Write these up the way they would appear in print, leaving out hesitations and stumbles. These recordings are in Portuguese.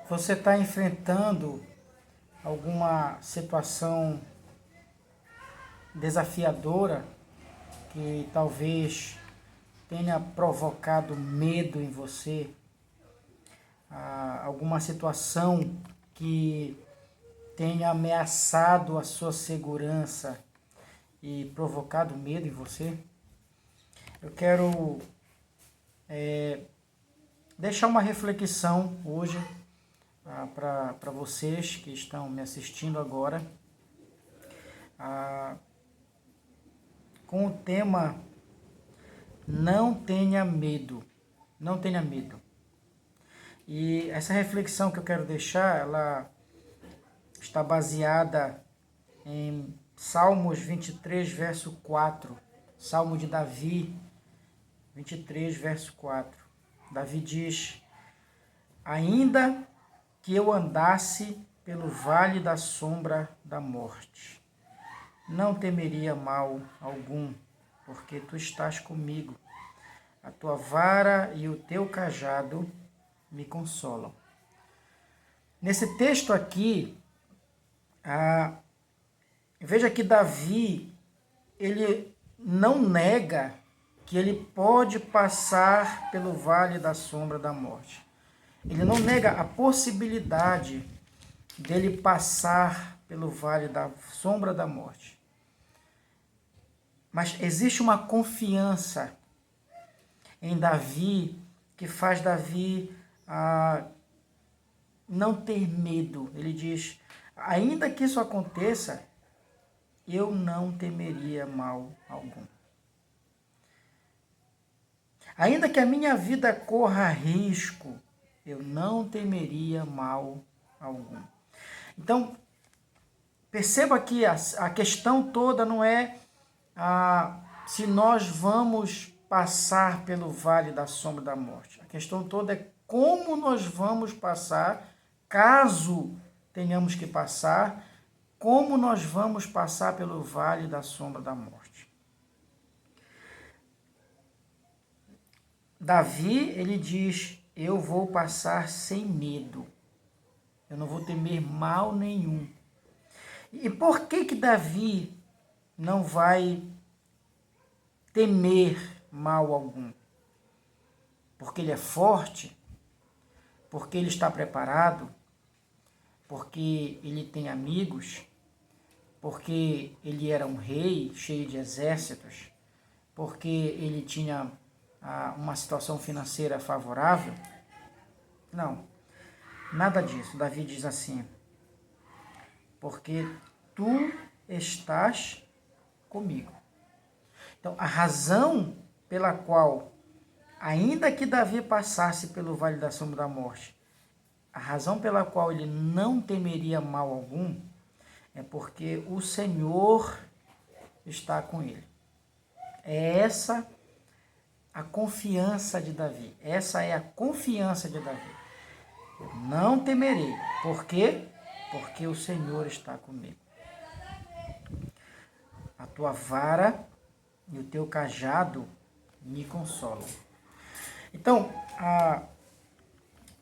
Você está enfrentando alguma situação desafiadora que talvez tenha provocado medo em você, alguma situação que tenha ameaçado a sua segurança e provocado medo em você? Eu quero deixar uma reflexão hoje para vocês que estão me assistindo agora, com o tema Não tenha medo. Não tenha medo. E essa reflexão que eu quero deixar, ela está baseada em Salmos 23, verso 4. Salmo de Davi, 23, verso 4. Davi diz: Ainda que eu andasse pelo vale da sombra da morte, não temeria mal algum, porque tu estás comigo. A tua vara e o teu cajado me consolam. Nesse texto aqui, veja que Davi, ele não nega que ele pode passar pelo vale da sombra da morte. Ele não nega a possibilidade dele passar pelo vale da sombra da morte. Mas existe uma confiança em Davi que faz Davi não ter medo. Ele diz: ainda que isso aconteça, eu não temeria mal algum. Ainda que a minha vida corra risco, eu não temeria mal algum. Então, perceba que a questão toda não é se nós vamos passar pelo vale da sombra da morte. A questão toda é como nós vamos passar, caso tenhamos que passar, como nós vamos passar pelo vale da sombra da morte. Davi, ele diz: eu vou passar sem medo. Eu não vou temer mal nenhum. E por que Davi não vai temer mal algum? Porque ele é forte? Porque ele está preparado? Porque ele tem amigos? Porque ele era um rei cheio de exércitos? Porque ele tinha uma situação financeira favorável? Não, nada disso. Davi diz assim: porque tu estás comigo. Então, a razão pela qual, ainda que Davi passasse pelo vale da sombra da morte, a razão pela qual ele não temeria mal algum, é porque o Senhor está com ele. É essa a confiança de Davi. Essa é a confiança de Davi. Eu não temerei. Por quê? Porque o Senhor está comigo. A tua vara e o teu cajado me consolam. Então,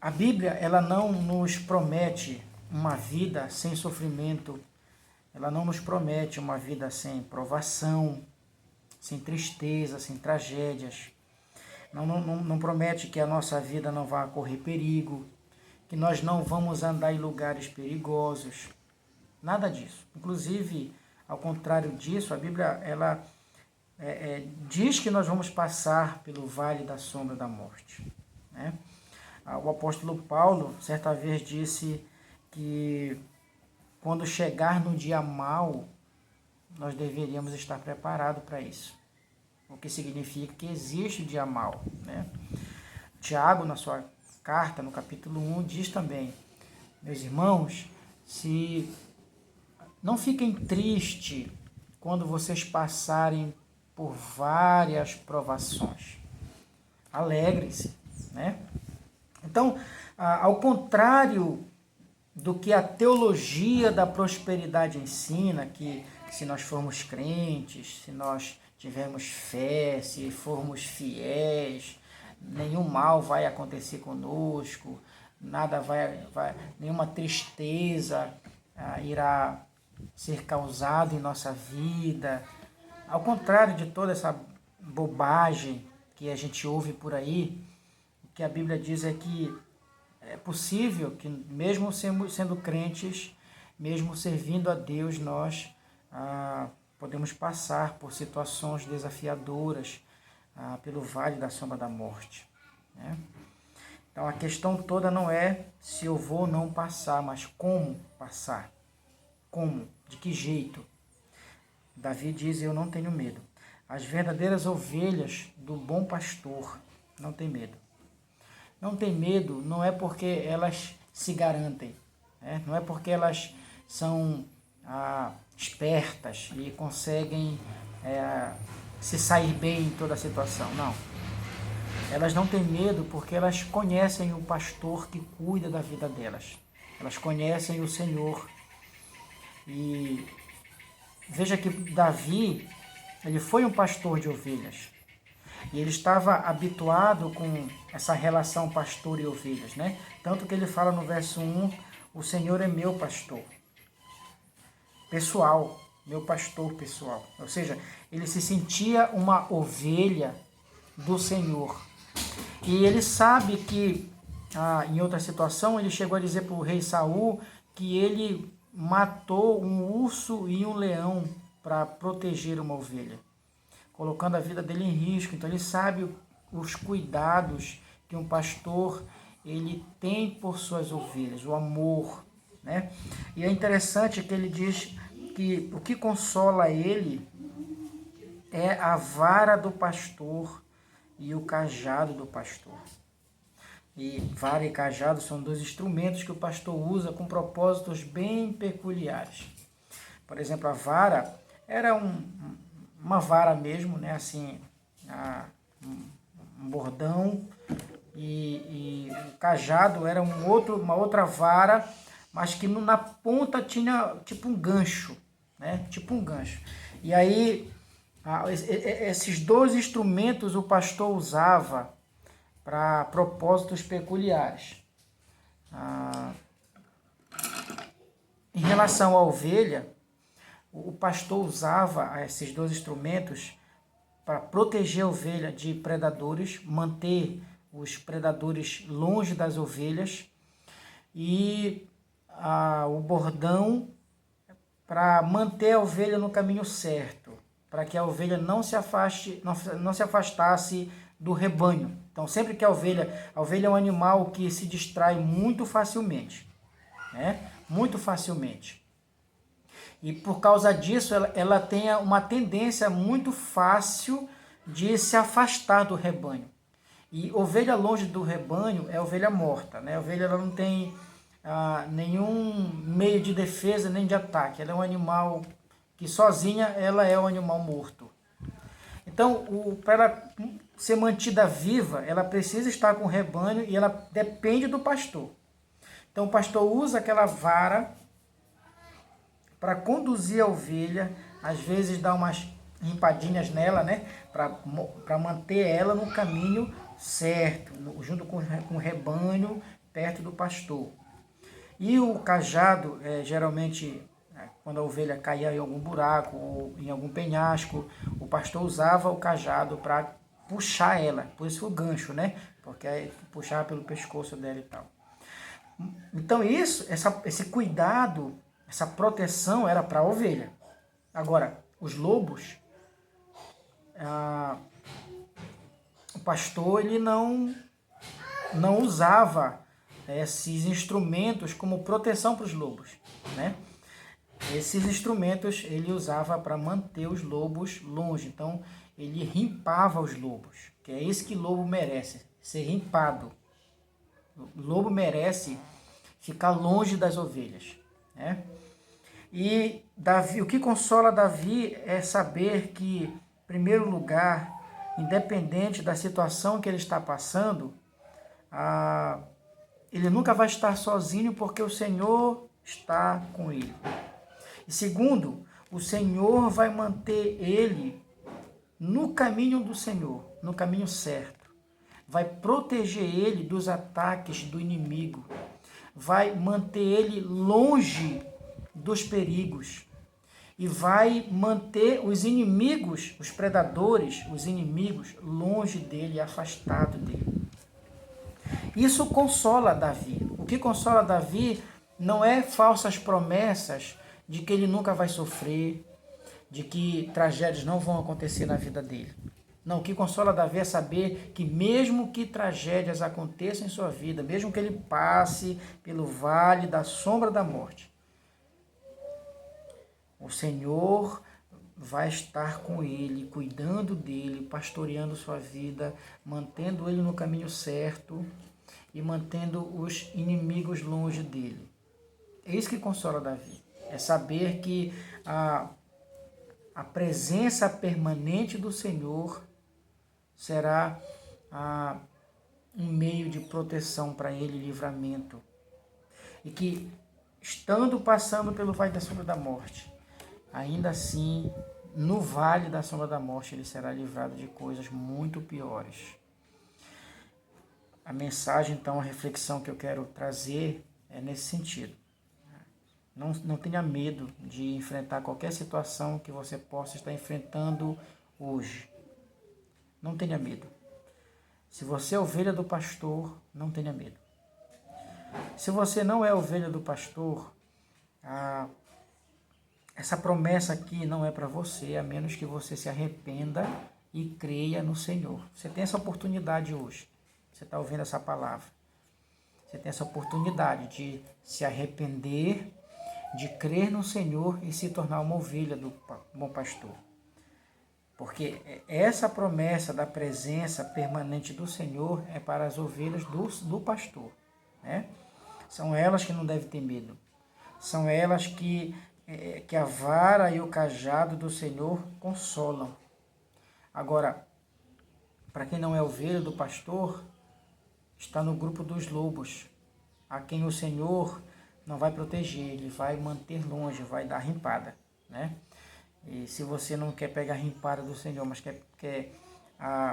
a Bíblia, ela não nos promete uma vida sem sofrimento, ela não nos promete uma vida sem provação, sem tristeza, sem tragédias. Não promete que a nossa vida não vá correr perigo, que nós não vamos andar em lugares perigosos. Nada disso. Inclusive, ao contrário disso, a Bíblia, ela diz que nós vamos passar pelo vale da sombra da morte, né? O apóstolo Paulo, certa vez, disse que quando chegar no dia mau, nós deveríamos estar preparados para isso. O que significa que existe o dia mau, né? Tiago, na sua carta, no capítulo 1, diz também: meus irmãos, se não fiquem tristes quando vocês passarem por várias provações. Alegrem-se, né? Então, ao contrário do que a teologia da prosperidade ensina, que se nós formos crentes, se nós tivermos fé, se formos fiéis, nenhum mal vai acontecer conosco, nada nenhuma tristeza irá ser causada em nossa vida. Ao contrário de toda essa bobagem que a gente ouve por aí, o que a Bíblia diz é que é possível que, mesmo sendo crentes, mesmo servindo a Deus, nós podemos passar por situações desafiadoras, pelo vale da sombra da morte, né? Então a questão toda não é se eu vou ou não passar, mas como passar. Como? De que jeito? Davi diz, eu não tenho medo. As verdadeiras ovelhas do bom pastor não têm medo. Não tem medo não é porque elas se garantem, né? Não é porque elas são espertas e conseguem se sair bem em toda a situação, não. Elas não têm medo porque elas conhecem o pastor que cuida da vida delas. Elas conhecem o Senhor. E veja que Davi, ele foi um pastor de ovelhas. E ele estava habituado com essa relação pastor e ovelhas, né? Tanto que ele fala no verso 1, o Senhor é meu pastor. Pessoal, meu pastor pessoal. Ou seja, ele se sentia uma ovelha do Senhor. E ele sabe que, em outra situação, ele chegou a dizer para o rei Saul que ele matou um urso e um leão para proteger uma ovelha, colocando a vida dele em risco. Então ele sabe os cuidados que um pastor ele tem por suas ovelhas, o amor, né? E é interessante que ele diz que o que consola ele é a vara do pastor e o cajado do pastor. E vara e cajado são dois instrumentos que o pastor usa com propósitos bem peculiares. Por exemplo, a vara era uma vara mesmo, né? Assim, um bordão, e o cajado era uma outra vara, mas que na ponta tinha tipo um gancho, né? Tipo um gancho. E aí, esses dois instrumentos o pastor usava para propósitos peculiares. Em relação à ovelha, o pastor usava esses dois instrumentos para proteger a ovelha de predadores, manter os predadores longe das ovelhas, e o bordão para manter a ovelha no caminho certo, para que a ovelha não se afastasse do rebanho. Então, sempre que a ovelha é um animal que se distrai muito facilmente, né? Muito facilmente. E por causa disso, ela tem uma tendência muito fácil de se afastar do rebanho. E ovelha longe do rebanho é ovelha morta, né? A ovelha ela não tem nenhum meio de defesa nem de ataque. Ela é um animal que sozinha ela é um animal morto. Então, para ela ser mantida viva, ela precisa estar com o rebanho e ela depende do pastor. Então, o pastor usa aquela vara para conduzir a ovelha, às vezes dá umas limpadinhas nela, né? Para manter ela no caminho certo, junto com o rebanho, perto do pastor. E o cajado, geralmente, quando a ovelha caía em algum buraco ou em algum penhasco, o pastor usava o cajado para puxar ela, por isso o gancho, né? Porque aí puxava pelo pescoço dela e tal. Então esse cuidado, essa proteção era para a ovelha. Agora, os lobos, o pastor ele não usava esses instrumentos como proteção para os lobos, né? Esses instrumentos ele usava para manter os lobos longe. Então, ele rimpava os lobos, que é isso que o lobo merece, ser rimpado. O lobo merece ficar longe das ovelhas, né? E Davi, o que consola Davi é saber que, em primeiro lugar, independente da situação que ele está passando, ele nunca vai estar sozinho porque o Senhor está com ele. E segundo, o Senhor vai manter ele no caminho do Senhor, no caminho certo. vai proteger ele dos ataques do inimigo, vai manter ele longe dos perigos e vai manter os inimigos, os predadores, os inimigos, longe dele, afastado dele. Isso consola Davi. O que consola Davi não é falsas promessas de que ele nunca vai sofrer, de que tragédias não vão acontecer na vida dele. Não, o que consola Davi é saber que mesmo que tragédias aconteçam em sua vida, mesmo que ele passe pelo vale da sombra da morte, o Senhor vai estar com ele, cuidando dele, pastoreando sua vida, mantendo ele no caminho certo e mantendo os inimigos longe dele. É isso que consola Davi. É saber que a presença permanente do Senhor será um meio de proteção para ele, livramento. E que, estando passando pelo vale da sombra da morte, ainda assim, no vale da sombra da morte, ele será livrado de coisas muito piores. A mensagem, então, a reflexão que eu quero trazer é nesse sentido. Não tenha medo de enfrentar qualquer situação que você possa estar enfrentando hoje. Não tenha medo. Se você é ovelha do pastor, não tenha medo. Se você não é ovelha do pastor, essa promessa aqui não é para você, a menos que você se arrependa e creia no Senhor. Você tem essa oportunidade hoje. Você está ouvindo essa palavra. Você tem essa oportunidade de se arrepender, de crer no Senhor e se tornar uma ovelha do bom pastor. Porque essa promessa da presença permanente do Senhor é para as ovelhas do pastor, né? São elas que não devem ter medo. São elas que a vara e o cajado do Senhor consolam. Agora, para quem não é ovelha do pastor, está no grupo dos lobos, a quem o Senhor não vai proteger, ele vai manter longe, vai dar rimpada, né? E se você não quer pegar a rimpada do Senhor, mas quer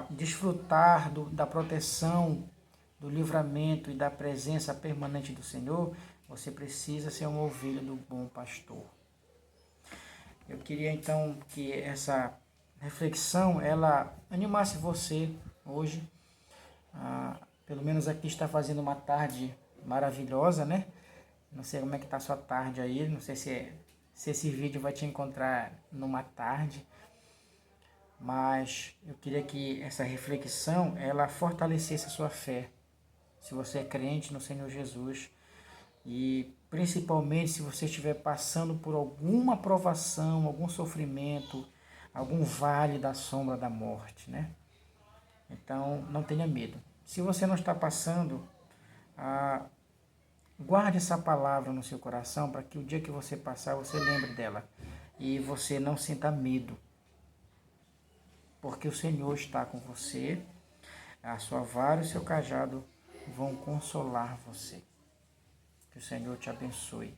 desfrutar da proteção, do livramento e da presença permanente do Senhor, você precisa ser uma ovelha do bom pastor. Eu queria então que essa reflexão, ela animasse você hoje. Pelo menos aqui está fazendo uma tarde maravilhosa, né? Não sei como é que está a sua tarde aí, não sei se esse vídeo vai te encontrar numa tarde, mas eu queria que essa reflexão, ela fortalecesse a sua fé, se você é crente no Senhor Jesus, e principalmente se você estiver passando por alguma provação, algum sofrimento, algum vale da sombra da morte, né? Então, não tenha medo. Se você não está passando, guarde essa palavra no seu coração para que o dia que você passar, você lembre dela e você não sinta medo. Porque o Senhor está com você, a sua vara e o seu cajado vão consolar você. Que o Senhor te abençoe.